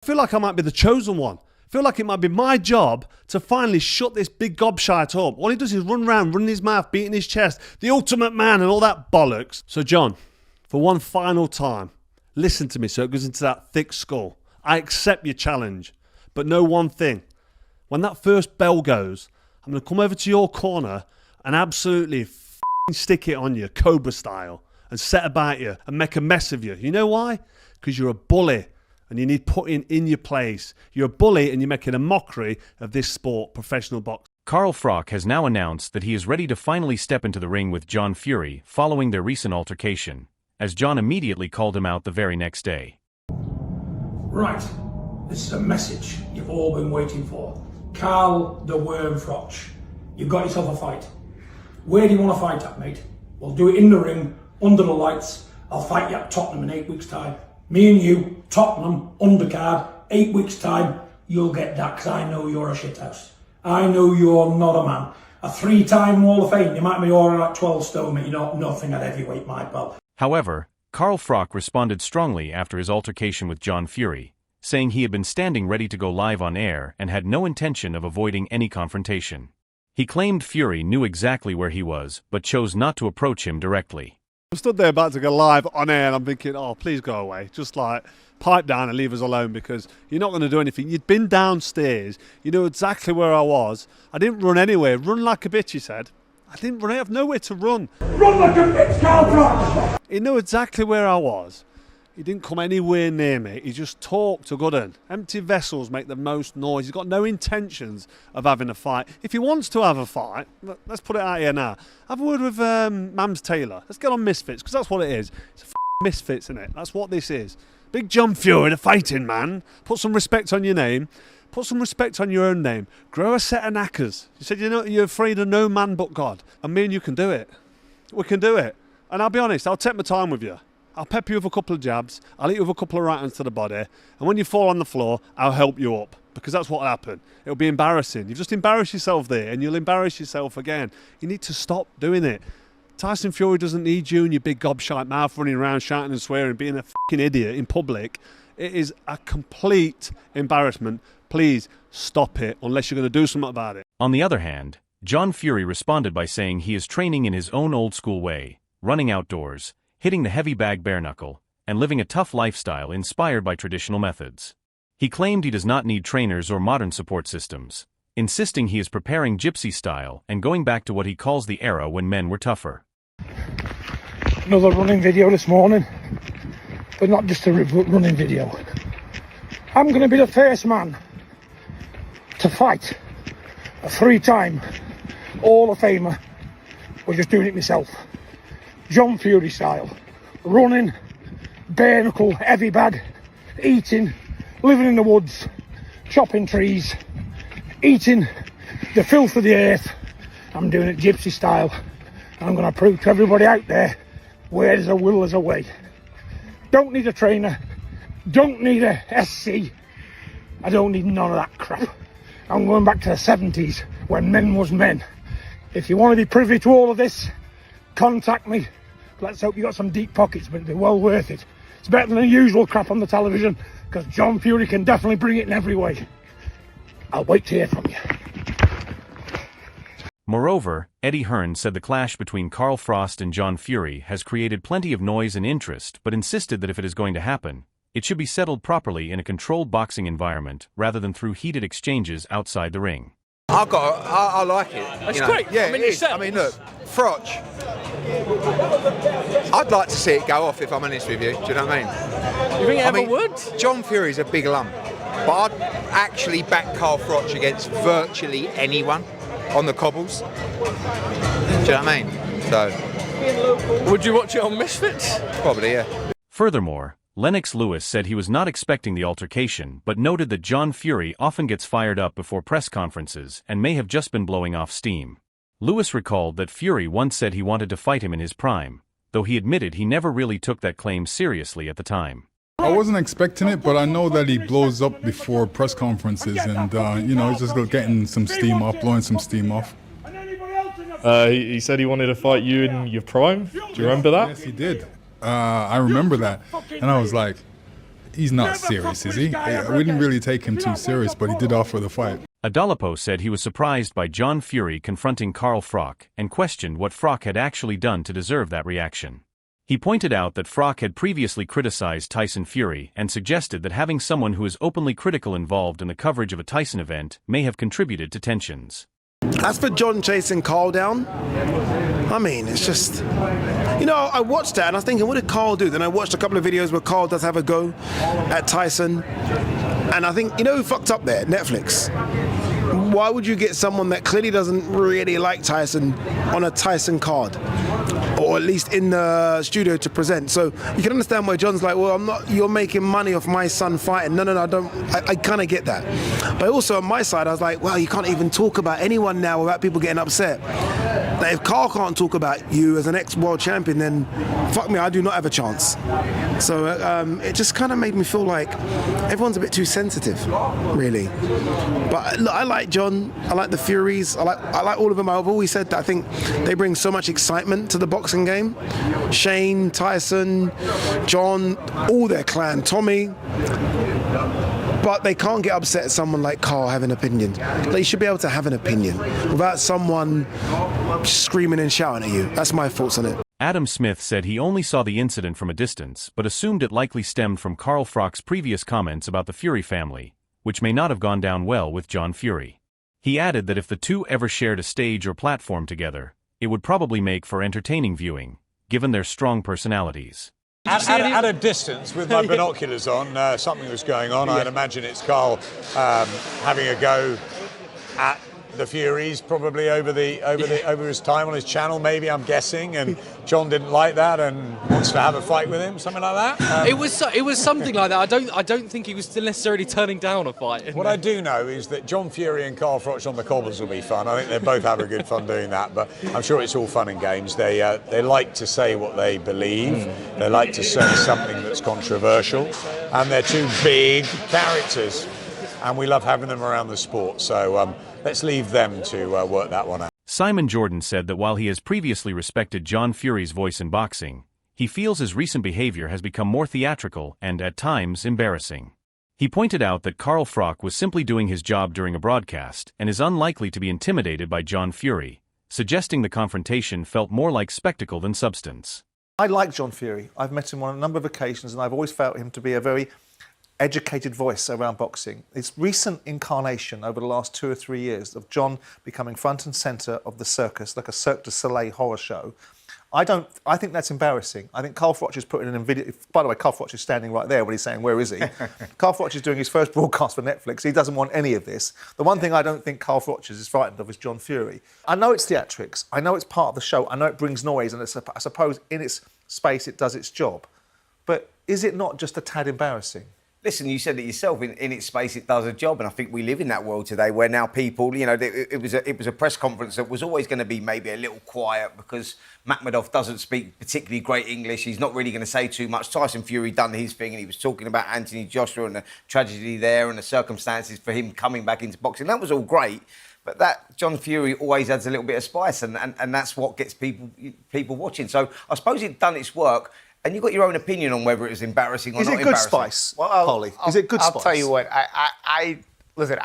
I feel like I might be the chosen one. I feel like it might be my job to finally shut this big gobshite up. All he does is run around, running his mouth, beating his chest, the ultimate man and all that bollocks. So John, for one final time, listen to me so it goes into that thick skull. I accept your challenge, but know one thing. When that first bell goes, I'm going to come over to your corner and absolutely stick it on you, Cobra style, and set about you and make a mess of you. You know why? Because you're a bully. And you need putting in your place. You're a bully and you're making a mockery of this sport, professional boxing. Carl Froch has now announced that he is ready to finally step into the ring with John Fury following their recent altercation, as John immediately called him out the very next day. Right, this is a message you've all been waiting for. Carl the Worm Froch, you've got yourself a fight. Where do you want to fight at, mate? We'll do it in the ring, under the lights. I'll fight you at Tottenham in 8 weeks' time. Me and you, Tottenham, undercard, 8 weeks' time, you'll get that because I know you're a shithouse. I know you're not a man. A 3-time Wall of Fame, you might be all right at 12 stone, but you're not nothing at heavyweight, my pal. However, Carl Froch responded strongly after his altercation with John Fury, saying he had been standing ready to go live on air and had no intention of avoiding any confrontation. He claimed Fury knew exactly where he was, but chose not to approach him directly. I'm stood there about to go live on air and I'm thinking, oh, please go away. Just like pipe down and leave us alone because you're not going to do anything. You'd been downstairs. You know exactly where I was. I didn't run anywhere. Run like a bitch, he said. I didn't run. I have nowhere to run. Run like a bitch, Carl Froch! He knew exactly where I was. He didn't come anywhere near me. He just talked a good one. Empty vessels make the most noise. He's got no intentions of having a fight. If he wants to have a fight, let's put it out here now. Have a word with Mams Taylor. Let's get on Misfits, because that's what it is. It's a Misfits, isn't it? That's what this is. Big John Fury, the fighting man. Put some respect on your name. Put some respect on your own name. Grow a set of knackers. You said you're afraid of no man but God. And me and you can do it. We can do it. And I'll be honest, I'll take my time with you. I'll pep you with a couple of jabs, I'll hit you with a couple of right hands to the body, and when you fall on the floor, I'll help you up, because that's what will happen. It'll be embarrassing. You've just embarrassed yourself there, and you'll embarrass yourself again. You need to stop doing it. Tyson Fury doesn't need you and your big gobshite mouth running around shouting and swearing, being a fucking idiot in public. It is a complete embarrassment. Please stop it, unless you're going to do something about it. On the other hand, John Fury responded by saying he is training in his own old-school way, running outdoors, hitting the heavy bag bare knuckle, and living a tough lifestyle inspired by traditional methods. He claimed he does not need trainers or modern support systems, insisting he is preparing gypsy style and going back to what he calls the era when men were tougher. Another running video this morning, but not just a running video. I'm going to be the first man to fight a 3-time Hall of Famer. We're just doing it myself. John Fury style. Running, bare knuckle, heavy bag, eating, living in the woods, chopping trees, eating the filth of the earth. I'm doing it gypsy style. I'm going to prove to everybody out there, where there's a will, there's a way. Don't need a trainer. Don't need a SC. I don't need none of that crap. I'm going back to the 70s, when men was men. If you want to be privy to all of this, contact me. Let's hope you got some deep pockets, but they're well worth it. It's better than the usual crap on the television, because John Fury can definitely bring it in every way. I'll wait to hear from you. Moreover, Eddie Hearn said the clash between Carl Froch and John Fury has created plenty of noise and interest, but insisted that if it is going to happen, it should be settled properly in a controlled boxing environment rather than through heated exchanges outside the ring. I like it. It's great. Yeah, I mean, it is. I mean, look, Froch. I'd like to see it go off, if I'm honest with you. Do you know what I mean? You think it ever would? John Fury's a big lump, but I'd actually back Carl Froch against virtually anyone on the cobbles. Do you know what I mean? So. Would you watch it on Misfits? Probably, yeah. Furthermore, Lennox Lewis said he was not expecting the altercation, but noted that John Fury often gets fired up before press conferences and may have just been blowing off steam. Lewis recalled that Fury once said he wanted to fight him in his prime, though he admitted he never really took that claim seriously at the time. I wasn't expecting it, but I know that he blows up before press conferences and, you know, he's just getting some steam off, blowing some steam off. He said he wanted to fight you in your prime. Do you remember that? Yes, he did. I remember that. And I was like, he's not serious, is he? We didn't really take him too serious, but he did offer the fight. Adolapo said he was surprised by John Fury confronting Carl Froch and questioned what Froch had actually done to deserve that reaction. He pointed out that Froch had previously criticized Tyson Fury and suggested that having someone who is openly critical involved in the coverage of a Tyson event may have contributed to tensions. As for John chasing Carl down, I mean, it's just, I watched that and I was thinking, what did Carl do? Then I watched a couple of videos where Carl does have a go at Tyson. And I think, who fucked up there? Netflix. Why would you get someone that clearly doesn't really like Tyson on a Tyson card? Or at least in the studio to present. So you can understand why John's like, well, you're making money off my son fighting. No, I don't. I kind of get that. But also on my side, I was like, well, you can't even talk about anyone now without people getting upset. Like, if Carl can't talk about you as an ex-world champion, then fuck me, I do not have a chance. So it just kind of made me feel like everyone's a bit too sensitive, really. But look, I like John. I like the Furies. I like all of them. I've always said that I think they bring so much excitement to the boxing game. Shane, Tyson, John, all their clan, Tommy. But they can't get upset at someone like Carl having an opinion. They should be able to have an opinion without someone screaming and shouting at you. That's my thoughts on it. Adam Smith said he only saw the incident from a distance, but assumed it likely stemmed from Carl Froch's previous comments about the Fury family, which may not have gone down well with John Fury. He added that if the two ever shared a stage or platform together, it would probably make for entertaining viewing, given their strong personalities. At a distance, with my binoculars on, something was going on. I'd imagine it's Carl having a go at the Furies, probably over his time on his channel, maybe, I'm guessing, and John didn't like that and wants to have a fight with him, something like that. It was something like that. I don't think he was still necessarily turning down a fight. What I do know is that John Fury and Carl Froch on the cobbles will be fun. I think they both have a good fun doing that, but I'm sure it's all fun and games. They like to say what they believe. They like to say something that's controversial, and they're two big characters, and we love having them around the sport. So let's leave them to work that one out. Simon Jordan said that while he has previously respected John Fury's voice in boxing, he feels his recent behavior has become more theatrical and, at times, embarrassing. He pointed out that Carl Froch was simply doing his job during a broadcast and is unlikely to be intimidated by John Fury, suggesting the confrontation felt more like spectacle than substance. I like John Fury. I've met him on a number of occasions and I've always felt him to be a very educated voice around boxing. Its recent incarnation over the last 2 or 3 years of John becoming front and centre of the circus, like a Cirque du Soleil horror show, I think that's embarrassing. I think Carl Froch is putting in a video. By the way, Carl Froch is standing right there when he's saying, where is he? Carl Froch is doing his first broadcast for Netflix. He doesn't want any of this. The one thing I don't think Carl Froch is frightened of is John Fury. I know it's theatrics. I know it's part of the show. I know it brings noise, and I suppose in its space it does its job. But is it not just a tad embarrassing? Listen, you said it yourself, in its space it does a job, and I think we live in that world today where now people, it was a press conference that was always going to be maybe a little quiet because Makhmudov doesn't speak particularly great English. He's not really going to say too much. Tyson Fury done his thing, and he was talking about Anthony Joshua and the tragedy there and the circumstances for him coming back into boxing. That was all great, but that John Fury always adds a little bit of spice, and that's what gets people watching. So I suppose it done its work. And you've got your own opinion on whether it was embarrassing or not embarrassing. Is it good spice, Polly? Is it good spice? I'll tell you what. Listen.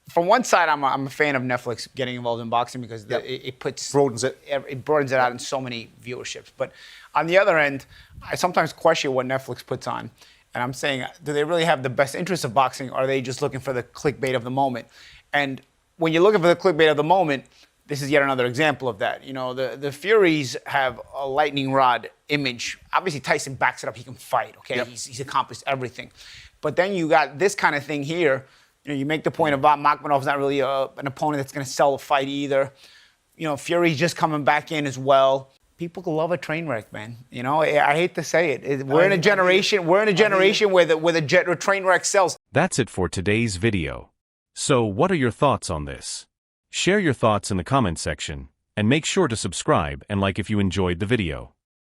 From one side, I'm a fan of Netflix getting involved in boxing because it broadens it out in so many viewerships. But on the other end, I sometimes question what Netflix puts on, and I'm saying, do they really have the best interest of boxing, or are they just looking for the clickbait of the moment? And when you're looking for the clickbait of the moment, this is yet another example of that. The Furies have a lightning rod image. Obviously, Tyson backs it up. He can fight, okay? Yep. He's accomplished everything. But then you got this kind of thing here. You make the point about Makhmudov's not really an opponent that's going to sell a fight either. Fury's just coming back in as well. People love a train wreck, man. I hate to say it. We're in a generation where the train wreck sells. That's it for today's video. So, what are your thoughts on this? Share your thoughts in the comments section, and make sure to subscribe and like if you enjoyed the video.